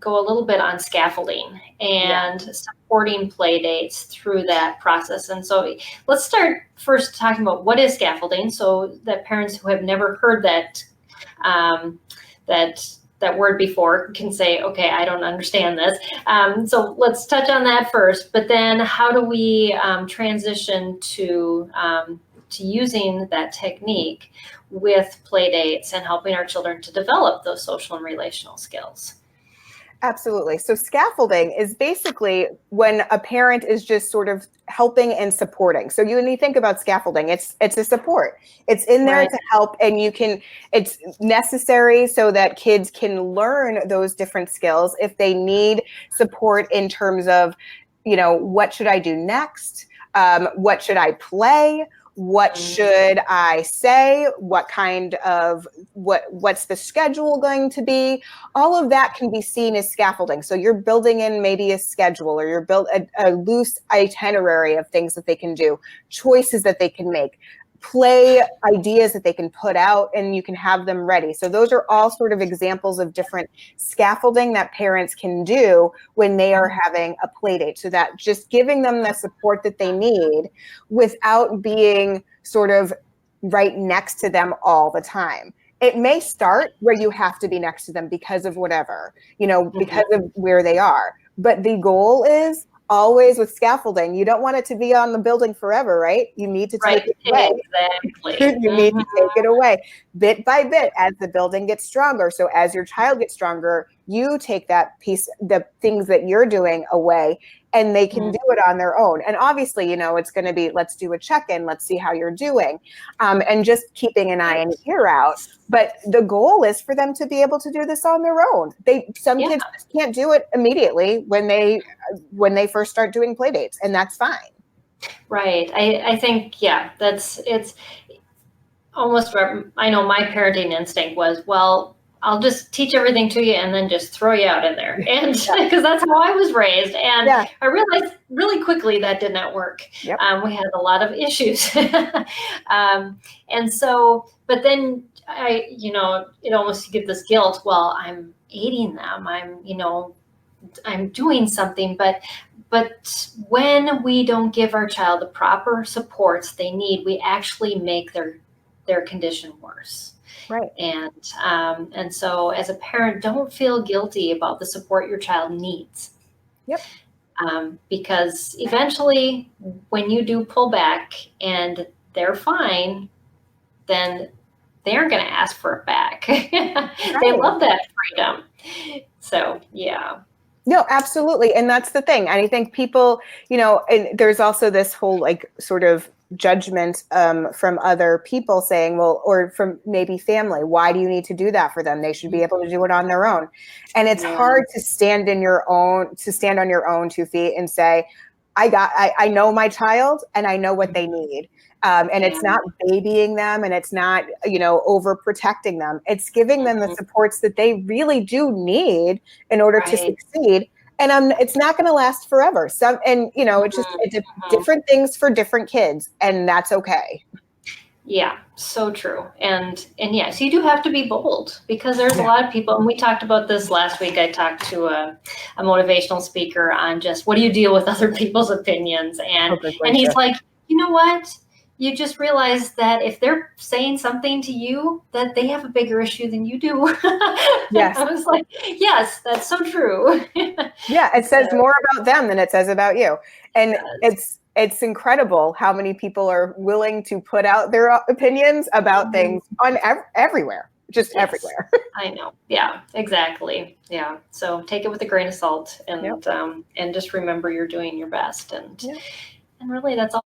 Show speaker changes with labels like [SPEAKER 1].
[SPEAKER 1] go a little bit on scaffolding and supporting play dates through that process. And so let's start first talking about what is scaffolding, so that parents who have never heard that that word before can say, okay, I don't understand this. So let's touch on that first, but then how do we transition to using that technique with play dates and helping our children to develop those social and relational skills?
[SPEAKER 2] Absolutely. So scaffolding is basically when a parent is just sort of helping and supporting. So when you think about scaffolding, it's a support. It's in there to help, and it's necessary so that kids can learn those different skills if they need support in terms of, what should I do next? What should I play? What should I say? What's the schedule going to be? All of that can be seen as scaffolding. So you're building in maybe a schedule, or you're built a loose itinerary of things that they can do, choices that they can make, play ideas that they can put out, and you can have them ready. So those are all sort of examples of different scaffolding that parents can do when they are having a play date. So that just giving them the support that they need without being sort of right next to them all the time. It may start where you have to be next to them because of whatever, because of where they are. But the goal is always with scaffolding, you don't want it to be on the building forever, right? You need to take it away.
[SPEAKER 1] Exactly.
[SPEAKER 2] You need to take it away bit by bit as the building gets stronger. So as your child gets stronger, you take that piece, the things that you're doing away, and they can do it on their own. And obviously, it's going to be, let's do a check-in, let's see how you're doing, and just keeping an eye and ear out. But the goal is for them to be able to do this on their own. Some kids just can't do it immediately when they first start doing play dates, and that's fine.
[SPEAKER 1] Right. I think, it's almost, I know my parenting instinct was, well, I'll just teach everything to you and then just throw you out in there. And because that's how I was raised. And I realized really quickly that did not work.
[SPEAKER 2] Yep.
[SPEAKER 1] We had a lot of issues. And so, but then it almost, you get this guilt. Well, I'm aiding them. I'm doing something, but when we don't give our child the proper supports they need, we actually make their condition worse.
[SPEAKER 2] Right.
[SPEAKER 1] And so as a parent, don't feel guilty about the support your child needs.
[SPEAKER 2] Yep.
[SPEAKER 1] Because eventually when you do pull back and they're fine, then they aren't going to ask for it back. They love that freedom. So, yeah.
[SPEAKER 2] No, absolutely. And that's the thing. And I think people, and there's also this whole sort of judgment from other people saying, well, or from maybe family, why do you need to do that for them? They should be able to do it on their own. And it's hard to stand on your own 2 feet and say, I know my child and I know what they need. And it's not babying them, and it's not, overprotecting them. It's giving them the supports that they really do need in order to succeed. And it's not going to last forever. It's different things for different kids, and that's okay.
[SPEAKER 1] Yeah, so true. And yes, you do have to be bold, because there's a lot of people, and we talked about this last week. I talked to a motivational speaker on just, what do you deal with other people's opinions? And he's like, you know what? You just realize that if they're saying something to you, that they have a bigger issue than you do.
[SPEAKER 2] Yes.
[SPEAKER 1] I was like, yes, that's so true.
[SPEAKER 2] Yeah, it says more about them than it says about you. And it's incredible how many people are willing to put out their opinions about things on everywhere, just everywhere.
[SPEAKER 1] I know. Yeah, exactly. Yeah. So take it with a grain of salt, and just remember you're doing your best. And really, that's all.